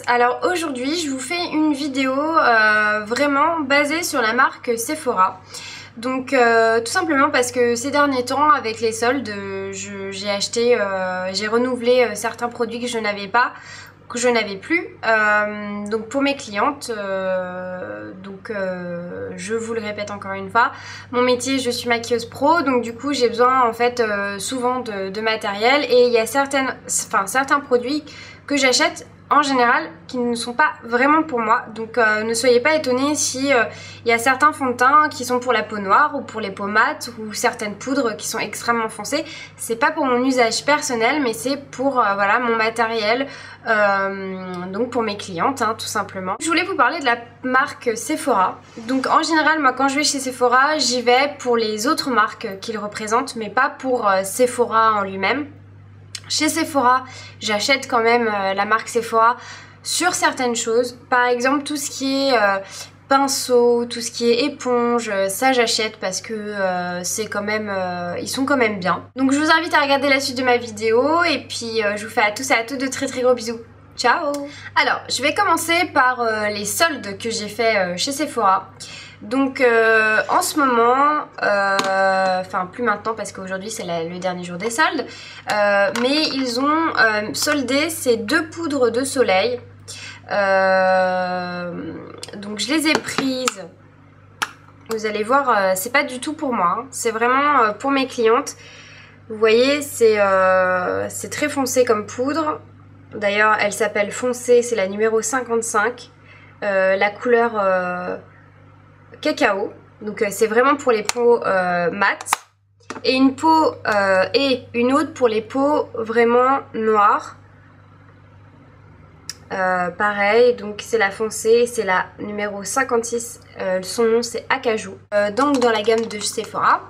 Alors aujourd'hui je vous fais une vidéo vraiment basée sur la marque Sephora. Donc tout simplement parce que ces derniers temps avec les soldes j'ai acheté, j'ai renouvelé certains produits que je n'avais pas, que je n'avais plus, donc pour mes clientes, je vous le répète encore une fois, mon métier, je suis maquilleuse pro, donc du coup j'ai besoin en fait souvent de matériel, et il y a certains produits que j'achète en général qui ne sont pas vraiment pour moi, donc ne soyez pas étonnés si il y a certains fonds de teint qui sont pour la peau noire ou pour les peaux mates, ou certaines poudres qui sont extrêmement foncées. C'est pas pour mon usage personnel, mais c'est pour voilà, mon matériel, donc pour mes clientes hein, tout simplement. Je voulais vous parler de la marque Sephora. Donc en général moi quand je vais chez Sephora, j'y vais pour les autres marques qu'ils représentent, mais pas pour Sephora en lui-même. Chez Sephora, j'achète quand même la marque Sephora sur certaines choses. Par exemple, tout ce qui est pinceau, tout ce qui est éponge, ça j'achète parce que c'est quand même, ils sont quand même bien. Donc je vous invite à regarder la suite de ma vidéo et puis je vous fais à tous et à toutes de très gros bisous. Ciao! Alors, je vais commencer par les soldes que j'ai fait chez Sephora. Donc en ce moment, enfin plus maintenant parce qu'aujourd'hui c'est le dernier jour des soldes, mais ils ont soldé ces deux poudres de soleil. Donc je les ai prises. Vous allez voir, c'est pas du tout pour moi, hein. C'est vraiment pour mes clientes. Vous voyez, c'est très foncé comme poudre. D'ailleurs elle s'appelle Foncé, c'est la numéro 55. La couleur cacao, donc c'est vraiment pour les peaux mates, et une peau et une autre pour les peaux vraiment noires. Pareil, donc c'est la foncée, c'est la numéro 56, son nom c'est Acajou. Donc dans la gamme de Sephora,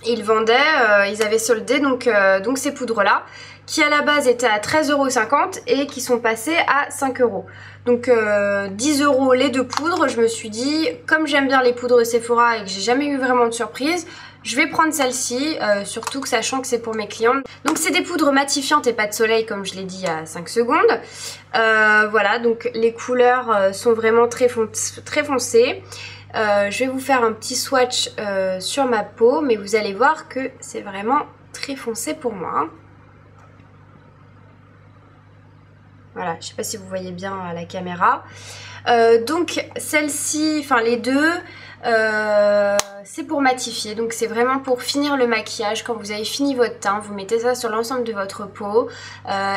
ils vendaient, ils avaient soldé donc ces poudres là, qui à la base étaient à 13,50 € et qui sont passées à 5 €. Donc 10 € les deux poudres. Je me suis dit, comme j'aime bien les poudres de Sephora et que j'ai jamais eu vraiment de surprise, je vais prendre celle-ci, surtout que sachant que c'est pour mes clientes. Donc c'est des poudres matifiantes et pas de soleil comme je l'ai dit il y a 5 secondes. Voilà, donc les couleurs sont vraiment très foncées. Je vais vous faire un petit swatch sur ma peau, mais vous allez voir que c'est vraiment très foncé pour moi, hein. Voilà, je sais pas si vous voyez bien à la caméra. Donc celle-ci, enfin les deux, c'est pour matifier. Donc c'est vraiment pour finir le maquillage. Quand vous avez fini votre teint, vous mettez ça sur l'ensemble de votre peau.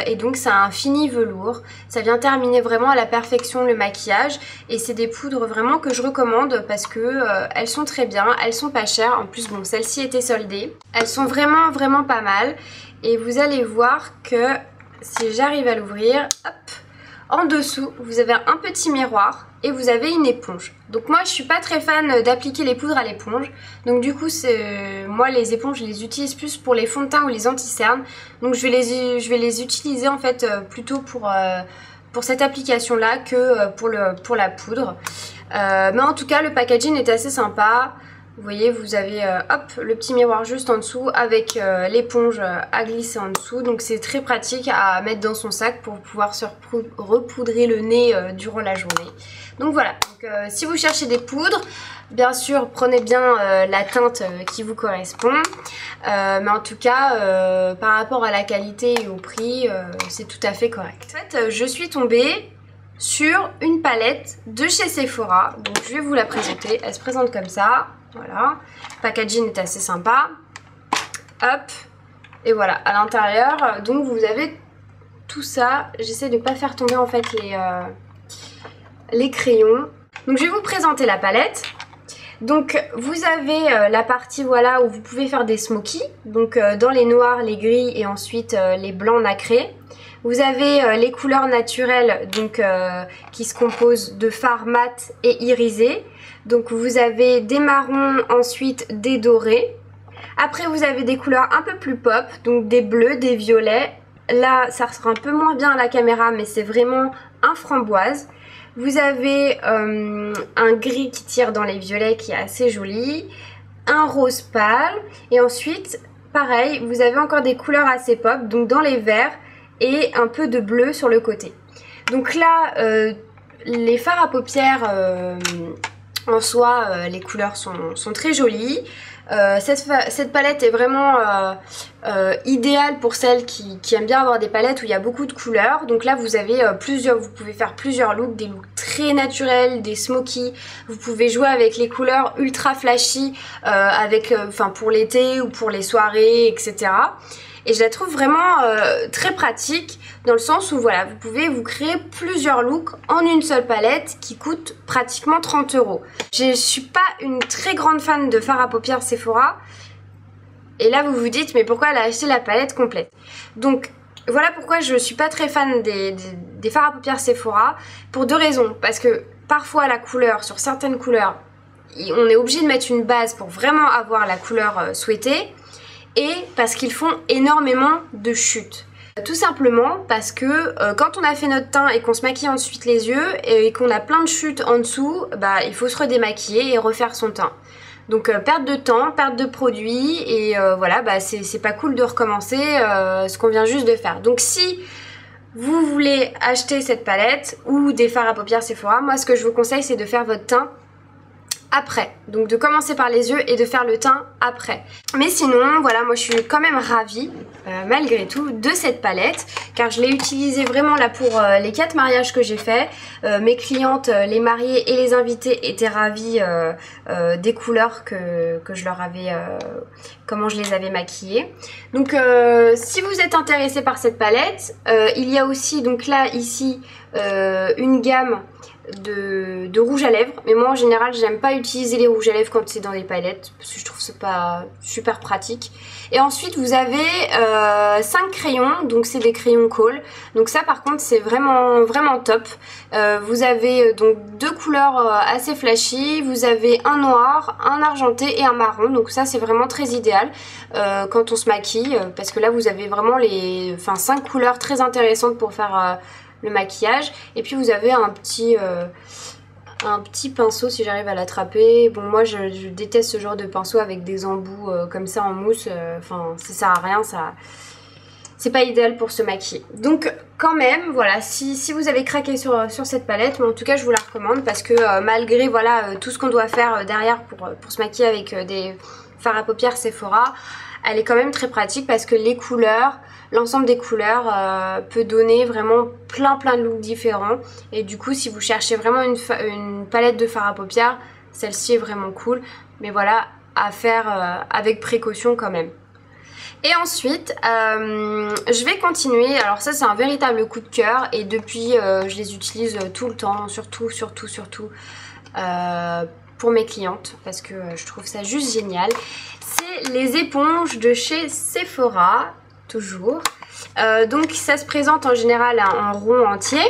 Et donc c'est un fini velours. Ça vient terminer vraiment à la perfection le maquillage. Et c'est des poudres vraiment que je recommande parce que elles sont très bien, elles sont pas chères. En plus bon, celle-ci était soldée. Elles sont vraiment pas mal. Et vous allez voir que si j'arrive à l'ouvrir, hop, en dessous vous avez un petit miroir et vous avez une éponge. Donc moi je suis pas très fan d'appliquer les poudres à l'éponge, donc du coup moi les éponges je les utilise plus pour les fonds de teint ou les anti-cernes. Donc je vais les utiliser en fait plutôt pour cette application là que pour la poudre. Mais en tout cas le packaging est assez sympa. Vous voyez, vous avez hop, le petit miroir juste en dessous avec l'éponge à glisser en dessous. Donc c'est très pratique à mettre dans son sac pour pouvoir se repoudrer le nez durant la journée. Donc voilà, donc, si vous cherchez des poudres, bien sûr prenez bien la teinte qui vous correspond. Mais en tout cas, par rapport à la qualité et au prix, c'est tout à fait correct. En fait, je suis tombée sur une palette de chez Sephora. Donc je vais vous la présenter, elle se présente comme ça. Voilà, le packaging est assez sympa. Hop, et voilà, à l'intérieur, donc vous avez tout ça. J'essaie de ne pas faire tomber en fait les crayons. Donc je vais vous présenter la palette. Donc vous avez la partie voilà où vous pouvez faire des smokies. Donc dans les noirs, les gris et ensuite les blancs nacrés. Vous avez les couleurs naturelles donc qui se composent de fard mat et irisé. Donc vous avez des marrons, ensuite des dorés. Après vous avez des couleurs un peu plus pop, donc des bleus, des violets. Là ça sera un peu moins bien à la caméra mais c'est vraiment un framboise. Vous avez un gris qui tire dans les violets qui est assez joli. Un rose pâle. Et ensuite pareil vous avez encore des couleurs assez pop, donc dans les verts et un peu de bleu sur le côté. Donc là, les fards à paupières en soi, les couleurs sont très jolies. Cette palette est vraiment idéale pour celles qui aiment bien avoir des palettes où il y a beaucoup de couleurs. Donc là vous avez vous pouvez faire plusieurs looks, des looks très naturels, des smoky. Vous pouvez jouer avec les couleurs ultra flashy pour l'été ou pour les soirées, etc. Et je la trouve vraiment très pratique dans le sens où voilà, vous pouvez vous créer plusieurs looks en une seule palette qui coûte pratiquement 30 €. Je suis pas une très grande fan de fard à paupières Sephora. Et là vous vous dites mais pourquoi elle a acheté la palette complète? Donc voilà pourquoi je suis pas très fan des fards à paupières Sephora, pour deux raisons. Parce que parfois la couleur, sur certaines couleurs, on est obligé de mettre une base pour vraiment avoir la couleur souhaitée. Et parce qu'ils font énormément de chutes. Tout simplement parce que quand on a fait notre teint et qu'on se maquille ensuite les yeux et qu'on a plein de chutes en dessous, bah, il faut se redémaquiller et refaire son teint. Donc perte de temps, perte de produit et voilà, bah, c'est pas cool de recommencer ce qu'on vient juste de faire. Donc si vous voulez acheter cette palette ou des fards à paupières Sephora, moi ce que je vous conseille c'est de faire votre teint après, donc de commencer par les yeux et de faire le teint après. Mais sinon voilà, moi je suis quand même ravie malgré tout de cette palette, car je l'ai utilisée vraiment là pour les 4 mariages que j'ai fait. Mes clientes, les mariées et les invités étaient ravis des couleurs que je leur avais, comment je les avais maquillées. Donc si vous êtes intéressé par cette palette, il y a aussi donc là ici une gamme de rouge à lèvres, mais moi en général j'aime pas utiliser les rouges à lèvres quand c'est dans les palettes parce que je trouve c'est pas super pratique. Et ensuite vous avez 5 crayons, donc c'est des crayons Kohl, donc ça par contre c'est vraiment top. Vous avez donc 2 couleurs assez flashy, vous avez un noir, un argenté et un marron, donc ça c'est vraiment très idéal quand on se maquille, parce que là vous avez vraiment 5 couleurs très intéressantes pour faire le maquillage. Et puis vous avez un petit pinceau si j'arrive à l'attraper. Bon moi je déteste ce genre de pinceau avec des embouts comme ça en mousse, enfin ça sert à rien, ça c'est pas idéal pour se maquiller. Donc quand même voilà, si vous avez craqué sur cette palette, mais en tout cas je vous la recommande parce que malgré voilà tout ce qu'on doit faire derrière pour se maquiller avec des fards à paupières Sephora, elle est quand même très pratique parce que les couleurs, l'ensemble des couleurs peut donner vraiment plein de looks différents. Et du coup si vous cherchez vraiment une palette de fard à paupières, celle-ci est vraiment cool. Mais voilà, à faire avec précaution quand même. Et ensuite, je vais continuer. Alors ça c'est un véritable coup de cœur et depuis je les utilise tout le temps, surtout pour mes clientes parce que je trouve ça juste génial. C'est les éponges de chez Sephora, toujours. Donc ça se présente en général en rond entier.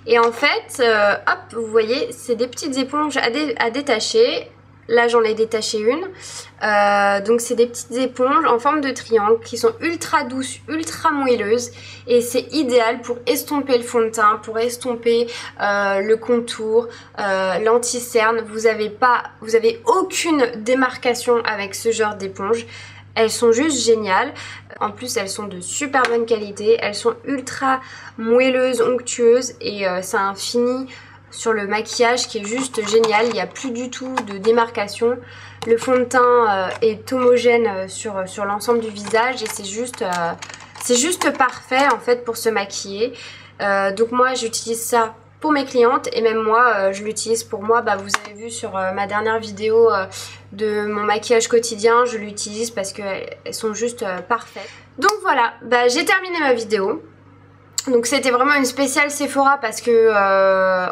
Et en fait, hop, vous voyez, c'est des petites éponges à détacher. Là j'en ai détaché une. Donc c'est des petites éponges en forme de triangle qui sont ultra douces, ultra moelleuses. Et c'est idéal pour estomper le fond de teint, pour estomper le contour, l'anti-cerne. Vous avez aucune démarcation avec ce genre d'éponge. Elles sont juste géniales. En plus elles sont de super bonne qualité. Elles sont ultra moelleuses, onctueuses et ça a un fini sur le maquillage qui est juste génial. Il n'y a plus du tout de démarcation. Le fond de teint est homogène sur l'ensemble du visage et c'est juste parfait en fait pour se maquiller. Donc moi j'utilise ça pour mes clientes et même moi je l'utilise pour moi. Bah, vous avez vu sur ma dernière vidéo de mon maquillage quotidien, je l'utilise parce qu'elles sont juste parfaites. Donc voilà, bah, j'ai terminé ma vidéo. Donc c'était vraiment une spéciale Sephora parce que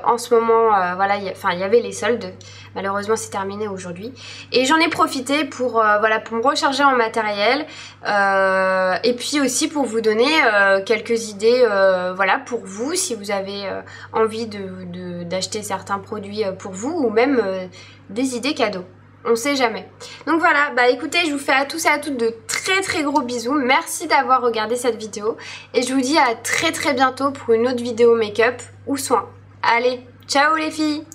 en ce moment voilà, il y avait les soldes. Malheureusement c'est terminé aujourd'hui. Et j'en ai profité pour voilà, pour me recharger en matériel et puis aussi pour vous donner quelques idées voilà, pour vous si vous avez envie d'acheter certains produits pour vous ou même des idées cadeaux. On sait jamais. Donc voilà, bah écoutez, je vous fais à tous et à toutes de très gros bisous. Merci d'avoir regardé cette vidéo. Et je vous dis à très bientôt pour une autre vidéo make-up ou soin. Allez, ciao les filles!